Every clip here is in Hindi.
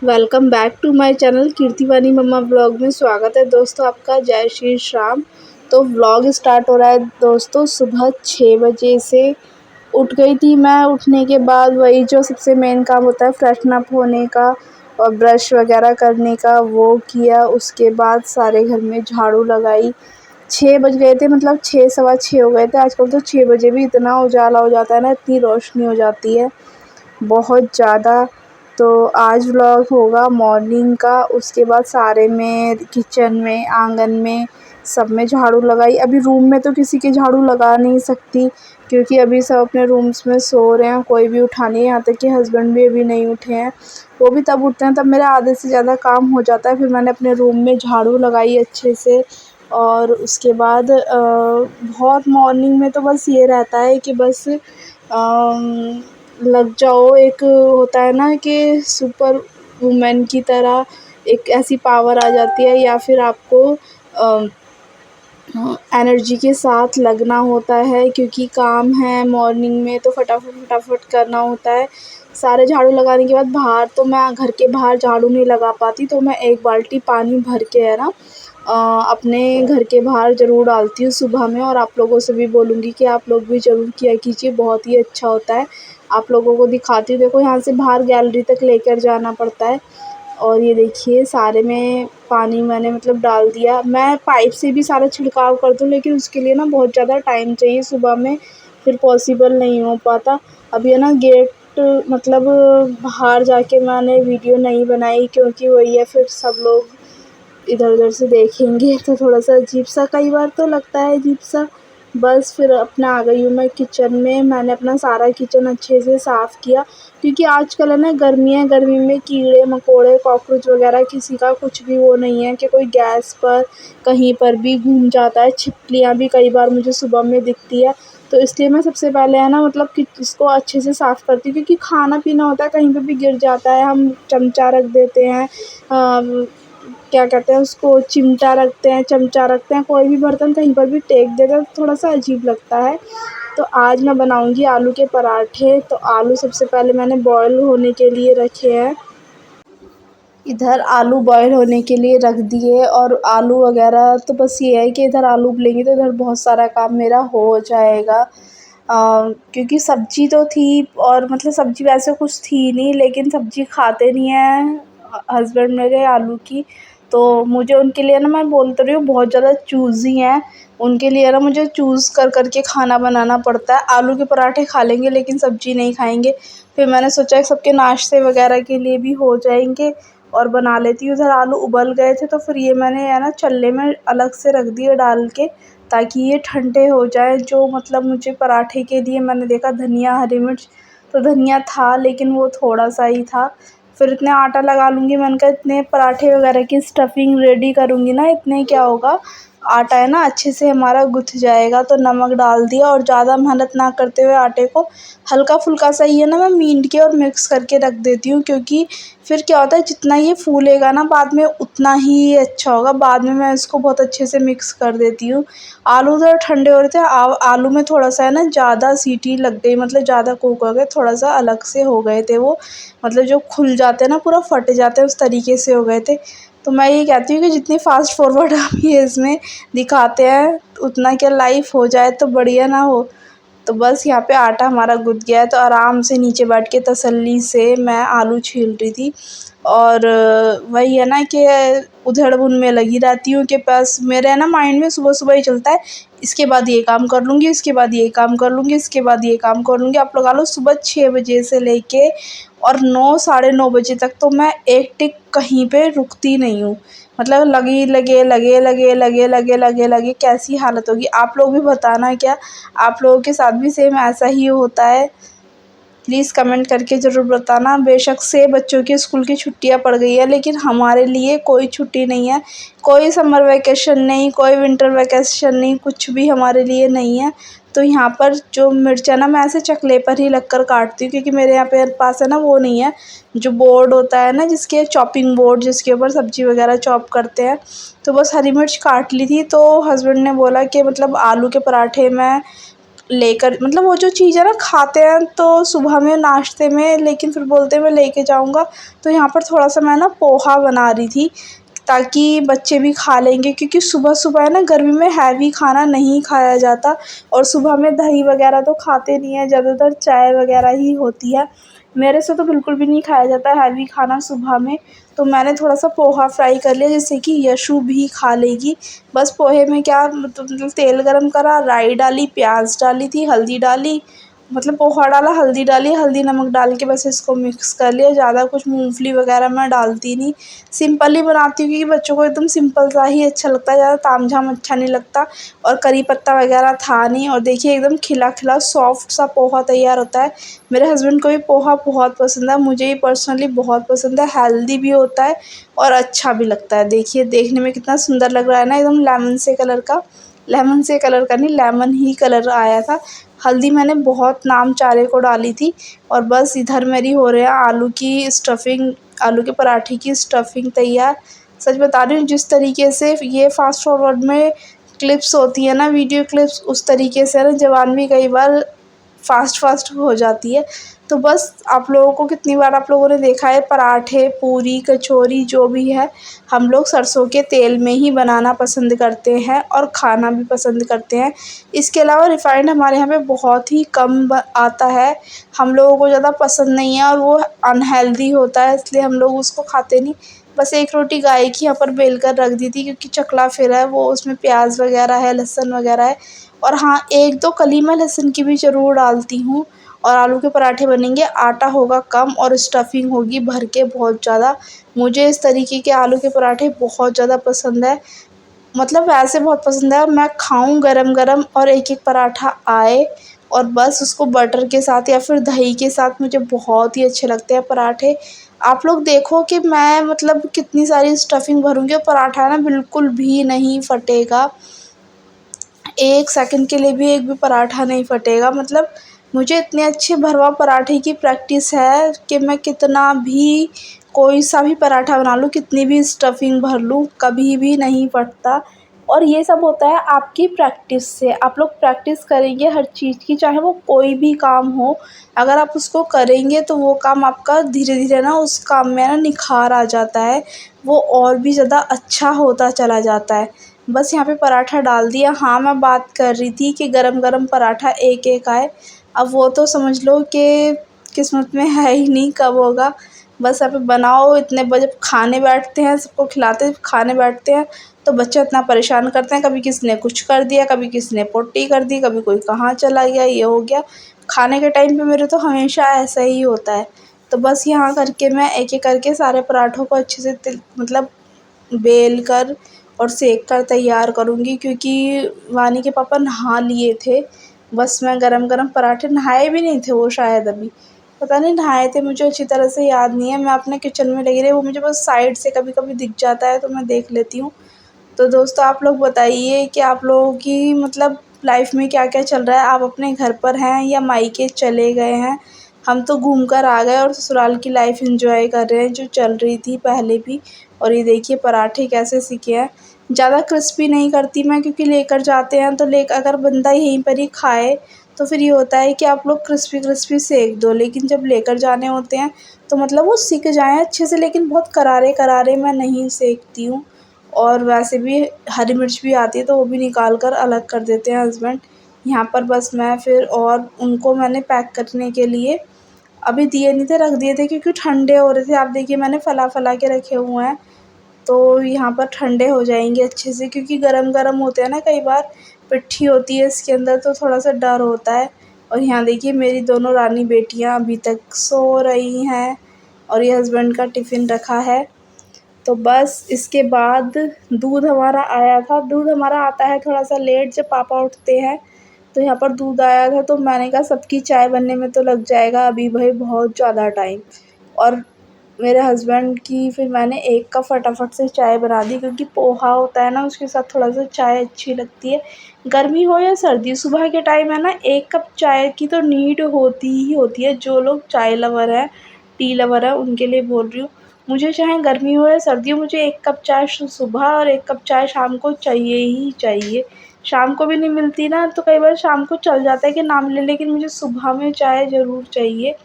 Welcome back to my channel Kirtivani mamma vlog में स्वागत है दोस्तों आपका। जय श्री राम। तो व्लॉग स्टार्ट हो रहा है दोस्तों। सुबह 6 बजे से उठ गई थी मैं। उठने के बाद वही जो सबसे मेन काम होता है फ्रेशन अप होने का और ब्रश वगैरह करने का, वो किया। उसके बाद सारे घर में झाड़ू लगाई। 6 बज गए थे, मतलब 6 सवा 6 हो गए थे। आजकल तो 6 बजे भी इतना उजाला हो जाता है ना, इतनी रोशनी हो जाती है बहुत ज़्यादा। तो आज व्लॉग होगा मॉर्निंग का। उसके बाद सारे में, किचन में, आंगन में, सब में झाड़ू लगाई। अभी रूम में तो किसी के झाड़ू लगा नहीं सकती क्योंकि अभी सब अपने रूम्स में सो रहे हैं, कोई भी उठा नहीं है। यहाँ तक कि हस्बैंड भी अभी नहीं उठे हैं। वो भी तब उठते हैं तब मेरा आधे से ज़्यादा काम हो जाता है। फिर मैंने अपने रूम में झाड़ू लगाई अच्छे से। और उसके बाद बहुत मॉर्निंग में तो बस ये रहता है कि बस लग जाओ। एक होता है ना कि सुपर वुमेन की तरह एक ऐसी पावर आ जाती है, या फिर आपको एनर्जी के साथ लगना होता है क्योंकि काम है मॉर्निंग में तो फटाफट फटाफट करना होता है। सारे झाड़ू लगाने के बाद बाहर तो मैं घर के बाहर झाड़ू नहीं लगा पाती, तो मैं 1 बाल्टी पानी भर के है ना अपने घर के बाहर ज़रूर डालती हूँ सुबह में। और आप लोगों से भी बोलूँगी कि आप लोग भी ज़रूर किया कीजिए, बहुत ही अच्छा होता है। आप लोगों को दिखाती हूँ, देखो यहाँ से बाहर गैलरी तक लेकर जाना पड़ता है। और ये देखिए सारे में पानी मैंने मतलब डाल दिया। मैं पाइप से भी सारा छिड़काव कर दूँ, लेकिन उसके लिए ना बहुत ज़्यादा टाइम चाहिए सुबह में, फिर पॉसिबल नहीं हो पाता। अभी है ना गेट मतलब बाहर जाके मैंने वीडियो नहीं बनाई क्योंकि वही है, फिर सब लोग इधर-उधर से देखेंगे तो थोड़ा-सा अजीब-सा कई बार तो लगता है अजीब-सा। बस फिर अपना आ गई हूँ मैं किचन में। मैंने अपना सारा किचन अच्छे से साफ़ किया क्योंकि आजकल है ना गर्मी है, गर्मी में कीड़े-मकोड़े, कॉकरोच वग़ैरह किसी का कुछ भी वो नहीं है कि कोई गैस पर कहीं पर भी घूम जाता है। छिपकलियाँ भी कई बार मुझे सुबह में दिखती है, तो इसलिए मैं सबसे पहले है ना मतलब कि इसको अच्छे से साफ़ करती हूँ क्योंकि खाना-पीना होता है, कहीं पे भी गिर जाता है। हम चमचा रख देते हैं, क्या कहते हैं उसको, चिमटा रखते हैं, चमचा रखते हैं, कोई भी बर्तन कहीं पर भी टेक देते हैं तो थोड़ा-सा अजीब लगता है। तो आज मैं बनाऊँगी आलू के पराठे। तो आलू सबसे पहले मैंने बॉयल होने के लिए रखे हैं। इधर आलू बॉयल होने के लिए रख दिए और आलू वग़ैरह तो बस ये है कि इधर आलू उबलेंगे तो इधर बहुत सारा काम मेरा हो जाएगा। क्योंकि सब्ज़ी तो थी और मतलब सब्ज़ी वैसे कुछ थी नहीं, लेकिन सब्ज़ी खाते नहीं हैं हस्बैंड मेरे आलू की। तो मुझे उनके लिए ना, मैं बोल तो रही हूँ बहुत ज़्यादा चूज़ी हैं। उनके लिए ना मुझे चूज़ कर कर के खाना बनाना पड़ता है। आलू के पराठे खा लेंगे लेकिन सब्ज़ी नहीं खाएँगे। फिर मैंने सोचा सबके नाश्ते वग़ैरह के लिए भी हो जाएंगे और बना लेती हूँ। उधर आलू उबल गए थे तो फिर ये मैंने है ना चल्ले में अलग से रख दिए डाल के, ताकि ये ठंडे हो जाए। जो मतलब मुझे पराठे के लिए मैंने देखा धनिया, हरी मिर्च, तो धनिया था लेकिन वो थोड़ा-सा ही था। फिर इतने आटा लगा लूँगी, मैंने कहा इतने पराठे वग़ैरह की स्टफ़िंग रेडी करूँगी ना, इतने क्या होगा, आटा है ना अच्छे से हमारा गुँथ जाएगा। तो नमक डाल दिया और ज़्यादा मेहनत ना करते हुए आटे को हल्का-फुल्का सा ही है ना मैं मीड के और मिक्स करके रख देती हूँ, क्योंकि फिर क्या होता है जितना ये फूलेगा ना बाद में उतना ही अच्छा होगा। बाद में मैं इसको बहुत अच्छे से मिक्स कर देती हूँ। आलू उधर ठंडे हो रहे थे, आलू में थोड़ा-सा है ना ज़्यादा सीटी लग गई, मतलब ज़्यादा कुक हो गए, थोड़ा-सा अलग से हो गए थे वो। मतलब जो खुल जाते हैं ना, पूरा फट जाते हैं, उस तरीके से हो गए थे। तो मैं ये कहती हूँ कि जितनी फ़ास्ट फॉरवर्ड आप ये इसमें दिखाते हैं, उतना क्या लाइफ़ हो जाए तो बढ़िया ना हो। तो बस यहाँ पे आटा हमारा गूँथ गया है, तो आराम से नीचे बैठ के तसल्ली से मैं आलू छील रही थी। और वही है ना कि उधड़-बुन में लगी रहती हूँ कि बस मेरे है ना माइंड में सुबह-सुबह ही चलता है, इसके बाद ये काम कर लूँगी, इसके बाद ये काम कर लूँगी, इसके बाद ये काम कर लूँगी। आप लगा लो सुबह 6 बजे से लेके और 9 साढ़े 9 बजे तक तो मैं एक टिक कहीं पे रुकती नहीं हूँ। मतलब लगी लगे, लगे लगे, लगे लगे, लगे लगे, कैसी हालत होगी। आप लोग भी बताना क्या आप लोगों के साथ भी सेम ऐसा ही होता है? प्लीज़ कमेंट करके ज़रूर बताना। बेशक से बच्चों की स्कूल की छुट्टियां पड़ गई है, लेकिन हमारे लिए कोई छुट्टी नहीं है, कोई समर वैकेशन नहीं, कोई विंटर वैकेशन नहीं, कुछ भी हमारे लिए नहीं है। तो यहाँ पर जो मिर्च है ना, मैं ऐसे चकले पर ही लग कर काटती हूँ क्योंकि मेरे यहाँ पे पास है ना वो नहीं है, जो बोर्ड होता है ना जिसके चॉपिंग बोर्ड, जिसके ऊपर सब्ज़ी वगैरह चॉप करते हैं। तो बस हरी मिर्च काट ली थी, तो हस्बैंड ने बोला कि मतलब आलू के पराठे मैं लेकर, मतलब वो जो चीज़ है ना खाते हैं तो सुबह में नाश्ते में, लेकिन फिर बोलते हैं मैं लेके जाऊँगा। तो यहाँ पर थोड़ा-सा मैं ना पोहा बना रही थी ताकि बच्चे भी खा लेंगे, क्योंकि सुबह-सुबह है ना गर्मी में हैवी खाना नहीं खाया जाता और सुबह में दही वग़ैरह तो खाते नहीं हैं, ज़्यादातर चाय वग़ैरह ही होती है। मेरे से तो बिल्कुल भी नहीं खाया जाता हैवी खाना सुबह में, तो मैंने थोड़ा-सा पोहा फ्राई कर लिया जिससे कि यशु भी खा लेगी। बस पोहे में क्या मतलब तेल गरम करा, राई डाली, प्याज़ डाली थी, हल्दी डाली, मतलब पोहा डाला, हल्दी डाली, हल्दी नमक डाल के बस इसको मिक्स कर लिया। ज़्यादा कुछ मूँगफली वग़ैरह मैं डालती नहीं, सिंपल ही बनाती हूँ क्योंकि बच्चों को एकदम सिंपल सा ही अच्छा लगता है, ज़्यादा तामझाम अच्छा नहीं लगता। और करी पत्ता वग़ैरह था नहीं, और देखिए एकदम खिला-खिला सॉफ्ट सा पोहा तैयार होता है। मेरे हस्बैंड को भी पोहा बहुत पसंद है, मुझे भी पर्सनली बहुत पसंद है, हेल्दी भी होता है और अच्छा भी लगता है। देखिए देखने में कितना सुंदर लग रहा है ना, एकदम लेमन से कलर का नहीं, लेमन ही कलर आया था। हल्दी मैंने बहुत नाम चारे को डाली थी। और बस इधर मेरी हो रही है आलू के पराठे की स्टफिंग तैयार। सच बता रही हूँ, जिस तरीके से ये फ़ास्ट फॉरवर्ड में क्लिप्स होती है ना, वीडियो क्लिप्स, उस तरीके से ना ज़बान भी कई बार फ़ास्ट हो जाती है। तो बस आप लोगों को कितनी बार आप लोगों ने देखा है पराठे, पूरी, कचौरी जो भी है, हम लोग सरसों के तेल में ही बनाना पसंद करते हैं और खाना भी पसंद करते हैं। इसके अलावा रिफ़ाइंड हमारे यहाँ पे बहुत ही कम आता है, हम लोगों को ज़्यादा पसंद नहीं है और वो अनहेल्दी होता है, इसलिए हम लोग उसको खाते नहीं। बस एक रोटी गाय की यहाँ पर बेल कर रख दी थी क्योंकि चकला फिर है, वो उसमें प्याज़ वग़ैरह है, लहसुन वग़ैरह है। और हाँ, 1-2 कली मैं लहसुन की भी ज़रूर डालती हूँ। और आलू के पराठे बनेंगे, आटा होगा कम और स्टफिंग होगी भर के बहुत ज़्यादा। मुझे इस तरीके के आलू के पराठे बहुत ज़्यादा पसंद है, मतलब वैसे बहुत पसंद है। मैं खाऊँ गरम-गरम और एक-एक पराठा आए और बस उसको बटर के साथ या फिर दही के साथ, मुझे बहुत ही अच्छे लगते हैं पराठे। आप लोग देखो कि मैं मतलब कितनी सारी स्टफिंग भरूँगी और पराठा ना बिल्कुल भी नहीं फटेगा। 1 सेकंड के लिए भी एक भी पराठा नहीं फटेगा। मतलब मुझे इतने अच्छे भरवा पराठे की प्रैक्टिस है कि मैं कितना भी कोई सा भी पराठा बना लूँ, कितनी भी स्टफिंग भर लूँ, कभी भी नहीं फटता। और ये सब होता है आपकी प्रैक्टिस से। आप लोग प्रैक्टिस करेंगे हर चीज़ की, चाहे वो कोई भी काम हो, अगर आप उसको करेंगे तो वो काम आपका धीरे-धीरे ना उस काम में ना निखार आ जाता है, वो और भी ज़्यादा अच्छा होता चला जाता है। बस यहाँ पे पराठा डाल दिया। हाँ, मैं बात कर रही थी कि गरम-गरम पराठा एक-एक आए, अब वो तो समझ लो कि किस्मत में है ही नहीं कब होगा। बस यहाँ पे बनाओ, इतने बजे खाने बैठते हैं, सबको खिलाते खाने बैठते हैं, तो बच्चे इतना परेशान करते हैं, कभी किसी ने कुछ कर दिया, कभी किसी ने पोटी कर दी, कभी कोई कहाँ चला गया, ये हो गया। खाने के टाइम पे मेरे तो हमेशा ऐसा ही होता है। तो बस यहाँ करके मैं एक-एक करके सारे पराठों को अच्छे से मतलब बेल कर और सेक कर तैयार करूँगी, क्योंकि वानी के पापा नहा लिए थे। बस मैं गरम-गरम पराठे, नहाए भी नहीं थे वो शायद अभी, पता नहीं नहाए थे, मुझे अच्छी तरह से याद नहीं है। मैं अपने किचन में लगी रही, वो मुझे बस साइड से कभी-कभी दिख जाता है तो मैं देख लेती हूँ। तो दोस्तों आप लोग बताइए कि आप लोगों की मतलब लाइफ़ में क्या-क्या चल रहा है? आप अपने घर पर हैं या मायके चले गए हैं? हम तो घूम कर आ गए और ससुराल की लाइफ़ एन्जॉय कर रहे हैं जो चल रही थी पहले भी। और ये देखिए पराठे कैसे सिके हैं। ज़्यादा क्रिस्पी नहीं करती मैं, क्योंकि लेकर जाते हैं तो अगर बंदा यहीं पर ही खाए तो फिर ये होता है कि आप लोग क्रिस्पी-क्रिस्पी सेक दो, लेकिन जब लेकर जाने होते हैं तो मतलब वो सिक जाएँ अच्छे से, लेकिन बहुत करारे-करारे मैं नहीं सेकती हूँ। और वैसे भी हरी मिर्च भी आती है तो वो भी निकाल कर अलग कर देते हैं हस्बैंड। यहाँ पर बस मैं फिर, और उनको मैंने पैक करने के लिए अभी दिए नहीं थे, रख दिए थे क्योंकि ठंडे हो रहे थे। आप देखिए मैंने फैला-फैला के रखे हुए हैं, तो यहाँ पर ठंडे हो जाएँगे अच्छे से, क्योंकि गरम-गरम होते हैं ना, कई बार पिट्ठी होती है इसके अंदर तो थोड़ा-सा डर होता है। और यहाँ देखिए मेरी दोनों रानी बेटियाँ अभी तक सो रही हैं और ये हस्बैंड का टिफ़िन रखा है। तो बस इसके बाद दूध हमारा आया था। दूध हमारा आता है थोड़ा-सा लेट, जब पापा उठते हैं, तो यहाँ पर दूध आया था तो मैंने कहा सबकी चाय बनने में तो लग जाएगा अभी भाई बहुत ज़्यादा टाइम। और मेरे हस्बैंड की फिर मैंने 1 कप फटाफट से चाय बना दी, क्योंकि पोहा होता है ना उसके साथ थोड़ा-सा चाय अच्छी लगती है। गर्मी हो या सर्दी, सुबह के टाइम है ना 1 कप चाय की तो नीड होती ही होती है। जो लोग चाय लवर हैं, टी लवर हैं, उनके लिए बोल रही हूँ। मुझे चाहे गर्मी हो या सर्दी हो, मुझे 1 कप चाय सुबह और 1 कप चाय शाम को चाहिए ही चाहिए। शाम को भी नहीं मिलती ना, तो कई बार शाम को चल जाता है कि ना मिले, लेकिन मुझे सुबह में चाय ज़रूर चाहिए।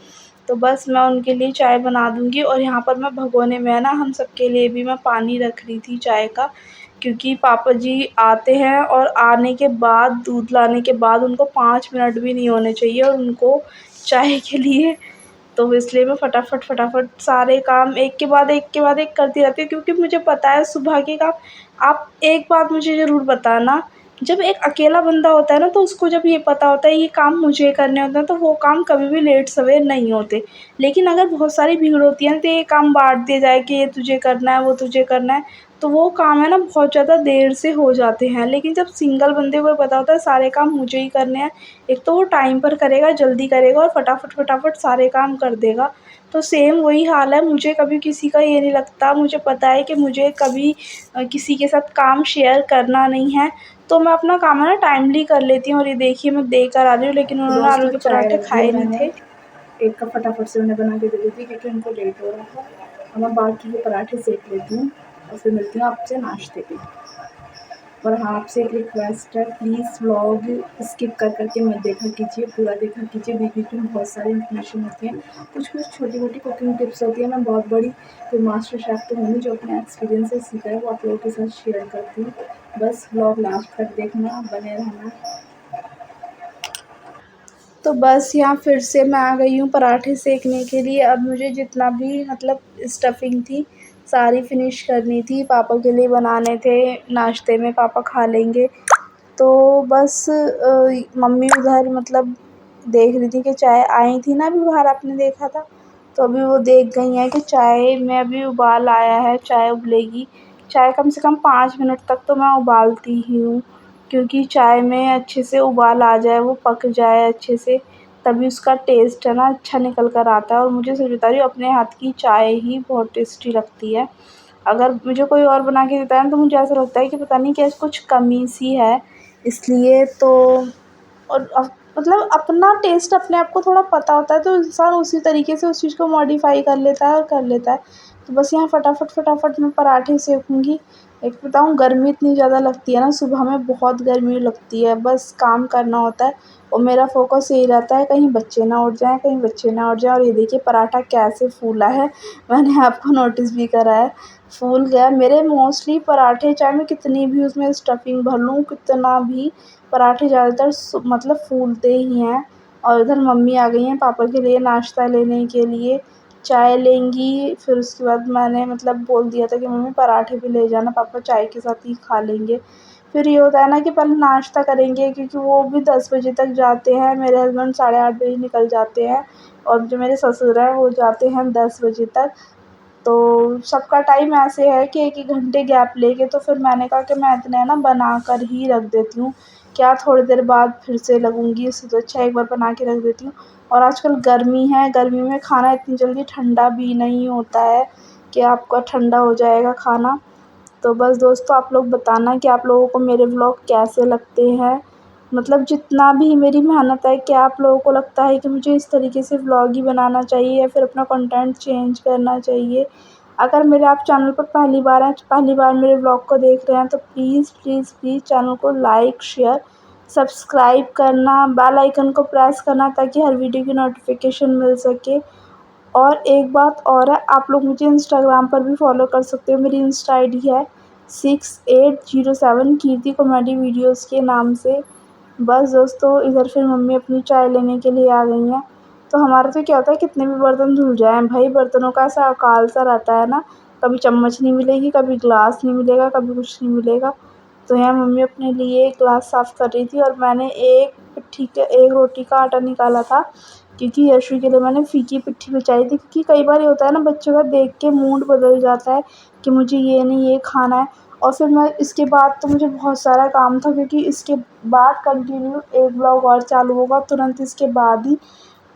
तो बस मैं उनके लिए चाय बना दूँगी। और यहाँ पर मैं भगोने में है ना, हम सबके लिए भी मैं पानी रख रही थी चाय का, क्योंकि पापा जी आते हैं और आने के बाद, दूध लाने के बाद उनको 5 मिनट भी नहीं होने चाहिए और उनको चाय के लिए, तो इसलिए मैं फटाफट सारे काम एक के बाद एक के बाद एक करती रहती हूँ, क्योंकि मुझे पता है सुबह के काम। आप एक बात मुझे ज़रूर बताना, जब एक अकेला बंदा होता है ना, तो उसको जब ये पता होता है ये काम मुझे करने होते हैं, तो वो काम कभी भी लेट सवेर नहीं होते। लेकिन अगर बहुत सारी भीड़ होती है ना, तो ये काम बाँट दिया जाए कि ये तुझे करना है, वो तुझे करना है, तो वो काम है ना बहुत ज़्यादा देर से हो जाते हैं। लेकिन जब सिंगल बंदे को पता होता है सारे काम मुझे ही करने हैं, एक तो वो टाइम पर करेगा, जल्दी करेगा और फटाफट सारे काम कर देगा। तो सेम वही हाल है, मुझे कभी किसी का ये नहीं लगता, मुझे पता है कि मुझे कभी किसी के साथ काम शेयर करना नहीं है, तो मैं अपना काम है ना टाइमली कर लेती हूँ। और ये देखिए मैं देकर आ रही हूँ, लेकिन उन्होंने आलू दोस्तों के चाय पराठे रख दी है खाए नहीं मैंने, थे। एक कप फटाफट से उन्हें बना के दे दी थी क्योंकि उनको लेट हो रहा था। अब मैं बाकी के पराठे सेक लेती हूँ और फिर मिलती हूँ आपसे नाश्ते पे। और हाँ, आपसे एक रिक्वेस्ट है, प्लीज़ व्लॉग स्किप करके मत देखा कीजिए, पूरा देखा कीजिए। बीच-बीच में बहुत सारी इन्फॉर्मेशन होती है, कुछ-कुछ छोटी-मोटी कुकिंग टिप्स होती है। मैं बहुत बड़ी कोई मास्टर शेफ़ तो हूँ नहीं, जो अपने एक्सपीरियंस से सीखा है वो आप लोगों के साथ शेयर करती हूँ। बस व्लॉग लास्ट तक देखना, बने रहना। तो बस यहाँ फिर से मैं आ गई हूँ पराठे सेकने के लिए। अब मुझे जितना भी मतलब स्टफिंग थी सारी फिनिश करनी थी, पापा के लिए बनाने थे, नाश्ते में पापा खा लेंगे। तो बस मम्मी उधर मतलब देख रही थी कि चाय आई थी ना अभी बाहर, आपने देखा था, तो अभी वो देख गई हैं कि चाय में अभी उबाल आया है, चाय उबलेगी। चाय कम से कम 5 मिनट तक तो मैं उबालती ही हूँ, क्योंकि चाय में अच्छे से उबाल आ जाए, वो पक जाए अच्छे से, तभी उसका टेस्ट है ना अच्छा निकल कर आता है। और मुझे सच बता रही हूँ, अपने हाथ की चाय ही बहुत टेस्टी लगती है। अगर मुझे कोई और बना के देता है ना, तो मुझे ऐसा लगता है कि पता नहीं क्या कुछ कमी सी है, इसलिए तो। और मतलब अपना टेस्ट अपने आप को थोड़ा पता होता है, तो इंसान उसी तरीके से उस चीज़ को मॉडिफ़ाई कर लेता है और कर लेता है। तो बस यहाँ फटाफट मैं पराठे सेकूँगी। एक बताऊँ, गर्मी इतनी ज़्यादा लगती है ना, सुबह में बहुत गर्मी लगती है, बस काम करना होता है और मेरा फ़ोकस यही रहता है कहीं बच्चे ना उठ जाएँ, कहीं बच्चे ना उठ जाएँ। और ये देखिए पराठा कैसे फूला है, मैंने आपको नोटिस भी करा है, फूल गया। मेरे मोस्टली पराठे, चाहे मैं कितनी भी उसमें स्टफिंग भर लूँ, कितना भी, पराठे ज़्यादातर मतलब फूलते ही हैं। और इधर मम्मी आ गई हैं पापा के लिए नाश्ता लेने के लिए, चाय लेंगी। फिर उसके बाद मैंने मतलब बोल दिया था कि मम्मी पराठे भी ले जाना, पापा चाय के साथ ही खा लेंगे। फिर ये होता है ना कि पहले नाश्ता करेंगे, क्योंकि वो भी 10 बजे तक जाते हैं, मेरे हस्बैंड 8:30 बजे निकल जाते हैं और जो मेरे ससुर हैं वो जाते हैं 10 बजे तक। तो सबका टाइम ऐसे है कि 1-1 घंटे गैप लेके, तो फिर मैंने कहा कि मैं इतने ना बना कर ही रख देती हूँ, क्या थोड़ी देर बाद फिर से लगूँगी, इससे तो अच्छा एक बार बना के रख देती हूँ। और आजकल गर्मी है, गर्मी में खाना इतनी जल्दी ठंडा भी नहीं होता है कि आपका ठंडा हो जाएगा खाना। तो बस दोस्तों, आप लोग बताना कि आप लोगों को मेरे व्लॉग कैसे लगते हैं। मतलब जितना भी मेरी मेहनत है, क्या आप लोगों को लगता है कि मुझे इस तरीके से व्लॉग ही बनाना चाहिए या फिर अपना कंटेंट चेंज करना चाहिए? अगर मेरे आप चैनल पर पहली बार हैं, पहली बार मेरे व्लॉग को देख रहे हैं, तो प्लीज़ चैनल को लाइक, शेयर, सब्सक्राइब करना, बेल आइकन को प्रेस करना, ताकि हर वीडियो की नोटिफ़िकेशन मिल सके। और एक बात और है, आप लोग मुझे इंस्टाग्राम पर भी फ़ॉलो कर सकते हो, मेरी इंस्टा आईडी है 6807 कीर्ति कॉमेडी वीडियोज़ के नाम से। बस दोस्तों, इधर फिर मम्मी अपनी चाय लेने के लिए आ गई हैं। तो हमारा तो क्या होता है, कितने भी बर्तन धुल जाएँ भाई, बर्तनों का ऐसा अकाल सा रहता है ना, कभी चम्मच नहीं मिलेगी, कभी ग्लास नहीं मिलेगा, कभी कुछ नहीं मिलेगा। तो यहाँ मम्मी अपने लिए ग्लास साफ़ कर रही थी और मैंने एक पिट्ठी के 1 रोटी का आटा निकाला था, क्योंकि यशु के लिए मैंने फीकी पिट्ठी बिछाई थी। क्योंकि कई बार ये होता है ना, बच्चों का देख के मूड बदल जाता है कि मुझे ये नहीं, ये खाना है। और फिर मैं इसके बाद तो मुझे बहुत सारा काम था, क्योंकि इसके बाद कंटिन्यू एक ब्लॉग और चालू होगा तुरंत इसके बाद ही।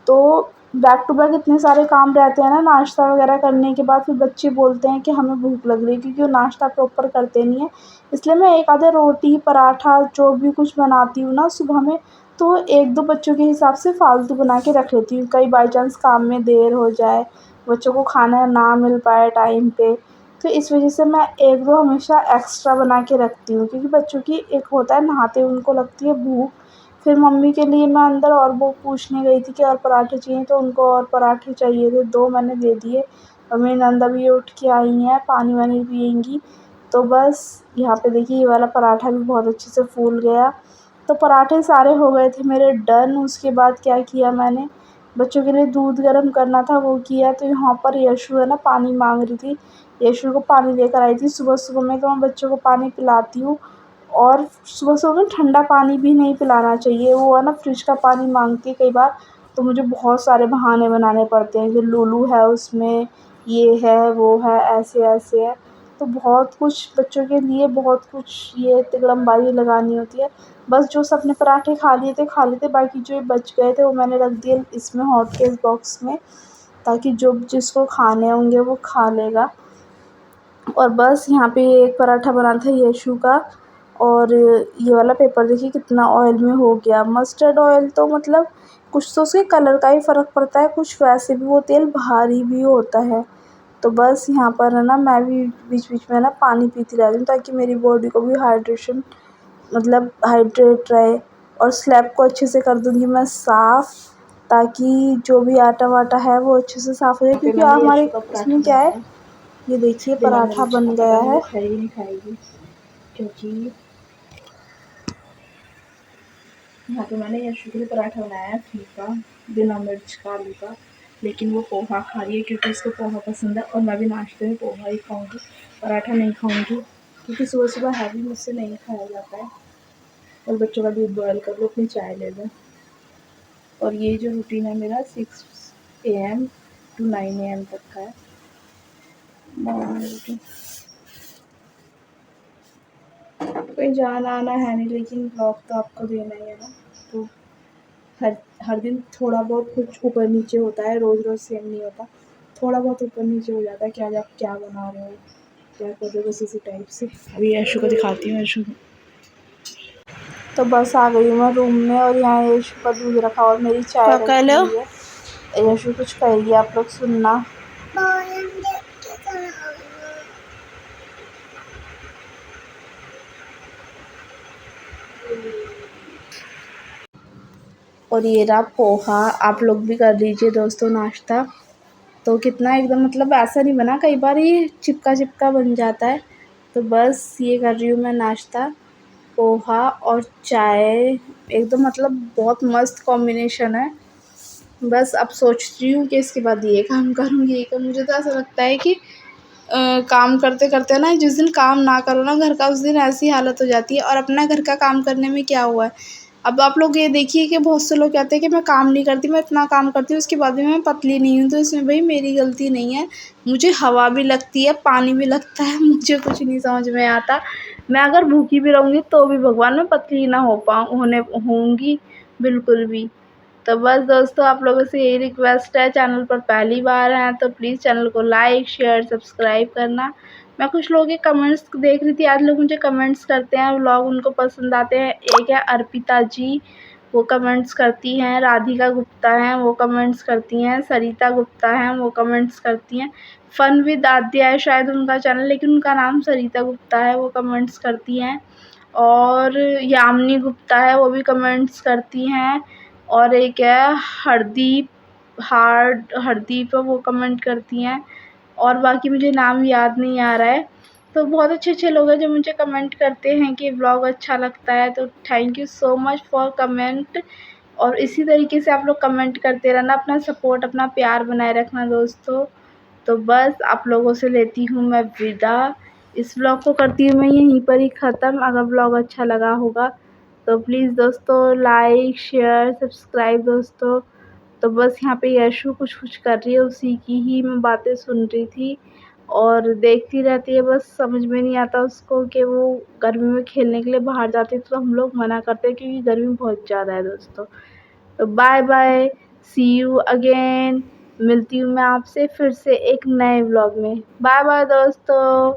तो बैक टू बैक इतने सारे काम रहते हैं ना, नाश्ता वगैरह करने के बाद फिर बच्चे बोलते हैं कि हमें भूख लग रही है, क्योंकि वो नाश्ता प्रॉपर करते नहीं हैं। इसलिए मैं एक आधा रोटी, पराठा जो भी कुछ बनाती हूँ ना सुबह में, तो 1-2 बच्चों के हिसाब से फ़ालतू बना के रख लेती हूँ। कहीं बाई चांस काम में देर हो जाए, बच्चों को खाना ना मिल पाए टाइम पे, तो इस वजह से मैं 1-2 हमेशा एक्स्ट्रा बना के रखती हूँ, क्योंकि बच्चों की एक होता है नहाते ही उनको लगती है भूख। फिर मम्मी के लिए मैं अंदर और वो पूछने गई थी कि और पराठे चाहिए, तो उनको और पराठे चाहिए थे, 2 मैंने दे दिए। और मेरी नंद अभी उठ के आई हैं, पानी वानी पिएँगी। तो बस यहाँ पे देखिए ये वाला पराठा भी बहुत अच्छे से फूल गया। तो पराठे सारे हो गए थे मेरे डन। उसके बाद क्या किया मैंने, बच्चों के लिए दूध गर्म करना था वो किया। तो यहाँ पर यशु है ना पानी मांग रही थी, यशु को पानी लेकर आई थी सुबह-सुबह में। तो मैं बच्चों को पानी पिलाती हूँ, और सुबह-सुबह में ठंडा पानी भी नहीं पिलाना चाहिए। वो है ना फ्रिज का पानी माँगती है कई बार, तो मुझे बहुत सारे बहाने बनाने पड़ते हैं कि लूलू है उसमें, ये है, वो है, ऐसे-ऐसे है। तो बहुत कुछ बच्चों के लिए बहुत कुछ ये तिकड़मबाज़ी लगानी होती है। बस जो सबने पराठे खा लिए थे, बाकी जो बच गए थे वो मैंने रख दिए इसमें हॉटकेस बॉक्स में, ताकि जो जिसको खाने होंगे वो खा लेगा। और बस यहाँ पे एक पराठा बना था यशु का। और ये वाला पेपर देखिए कितना ऑयल में हो गया। मस्टर्ड ऑयल तो मतलब कुछ तो उसके कलर का ही फ़र्क पड़ता है, कुछ वैसे भी वो तेल भारी भी होता है। तो बस यहाँ पर है ना मैं भी बीच-बीच में ना पानी पीती रहती हूँ, ताकि मेरी बॉडी को भी हाइड्रेशन मतलब हाइड्रेट रहे। और स्लैब को अच्छे से कर दूँगी मैं साफ़, ताकि जो भी आटा-वाटा है वो अच्छे से साफ़ हो जाए। यहाँ पे क्योंकि मैंने हमारे यशु का पराठा इसमें क्या है, बनाया ये देखिए बिना पराठा मिर्च बन का। गया पता नहीं वो है। खाएगी नहीं खाएगी, क्योंकि यहाँ पे मैंने यशु के लिए पराठा बनाया है फीका, बिना मिर्च का, आलू का। लेकिन वो पोहा खा रही है क्योंकि उसको पोहा पसंद है, और मैं भी नाश्ते में पोहा ही खाऊंगी, पराठा नहीं खाऊंगी, क्योंकि सुबह सुबह हैवी मुझसे नहीं खाया जाता है। और बच्चों का दूध बॉयल कर लो, अपनी चाय ले लो। और ये जो रूटीन है मेरा 6 AM to 9 AM तक का है मॉर्निंग रूटीन। कोई जाना आना है नहीं, लेकिन ब्लॉग तो आपको देना ही है ना। तो हर हर दिन थोड़ा बहुत कुछ ऊपर नीचे होता है, रोज़ रोज़ सेम नहीं होता, थोड़ा बहुत ऊपर नीचे हो जाता है कि आज आप क्या बना रहे हो, क्या कर रहे हो, बस इसी टाइप से। अभी यशु को दिखाती हूँ। यशु तो बस आ गई हूँ मैं रूम में, और यहाँ यशु का दूध रखा और मेरी चाय क्या कह रखी लो? हुई है। यशु कुछ कहेगी, आप लोग सुनना। और ये रहा पोहा, आप लोग भी कर लीजिए दोस्तों नाश्ता। तो कितना एकदम मतलब ऐसा नहीं बना, कई बार ये चिपका चिपका बन जाता है। तो बस ये कर रही हूँ मैं नाश्ता, पोहा और चाय, एकदम मतलब बहुत मस्त कॉम्बिनेशन है। बस अब सोच रही हूँ कि इसके बाद ये काम करूँगी, ये काम। मुझे तो ऐसा लगता है कि काम करते-करते ना जिस दिन काम ना करो ना घर का, उस दिन ऐसी हालत हो जाती है। और अपना घर का काम करने में क्या हुआ है, अब आप लोग ये देखिए कि बहुत से लोग कहते हैं कि मैं काम नहीं करती, मैं इतना काम करती हूँ, उसके बाद भी मैं पतली नहीं हूँ। तो इसमें भई मेरी गलती नहीं है, मुझे हवा भी लगती है, पानी भी लगता है, मुझे कुछ नहीं समझ में आता। मैं अगर भूखी भी रहूँगी तो भी भगवान मैं पतली ना हो पाऊँ होने होऊँगी बिल्कुल भी। तो बस दोस्तों आप लोगों से यही रिक्वेस्ट है, चैनल पर पहली बार हैं तो प्लीज़ चैनल को लाइक, शेयर, सब्सक्राइब करना। मैं कुछ लोगों के कमेंट्स देख रही थी, आज लोग मुझे कमेंट्स करते हैं, व्लॉग उनको पसंद आते हैं। एक है अर्पिता जी, वो कमेंट्स करती हैं, राधिका गुप्ता हैं वो कमेंट्स करती हैं, सरिता गुप्ता हैं वो कमेंट्स करती हैं, फन विद आद्या है शायद उनका चैनल, लेकिन उनका नाम सरिता गुप्ता है, वो कमेंट्स करती हैं। और यामिनी गुप्ता है वो भी कमेंट्स करती हैं। और एक है हरदीप है वो कमेंट करती हैं। और बाकी मुझे नाम याद नहीं आ रहा है। तो बहुत अच्छे-अच्छे लोग हैं जो मुझे कमेंट करते हैं कि व्लॉग अच्छा लगता है, तो thank you so much for comment. और इसी तरीके से आप लोग कमेंट करते रहना, अपना सपोर्ट, अपना प्यार बनाए रखना दोस्तों। तो बस आप लोगों से लेती हूँ मैं विदा। इस व्लॉग को करती हूँ मैं यहीं पर ही ख़त्म। अगर व्लॉग अच्छा लगा होगा तो प्लीज़ दोस्तों लाइक, शेयर, सब्सक्राइब दोस्तों। तो बस यहाँ पे यशु कुछ-कुछ कर रही है, उसी की ही मैं बातें सुन रही थी और देखती रहती है। बस समझ में नहीं आता उसको कि वो गर्मी में खेलने के लिए बाहर जाती है, तो हम लोग मना करते हैं क्योंकि गर्मी बहुत ज़्यादा है दोस्तों। तो bye bye, see you again. मिलती हूँ मैं आपसे फिर से एक नए व्लॉग में। बाय बाय दोस्तों।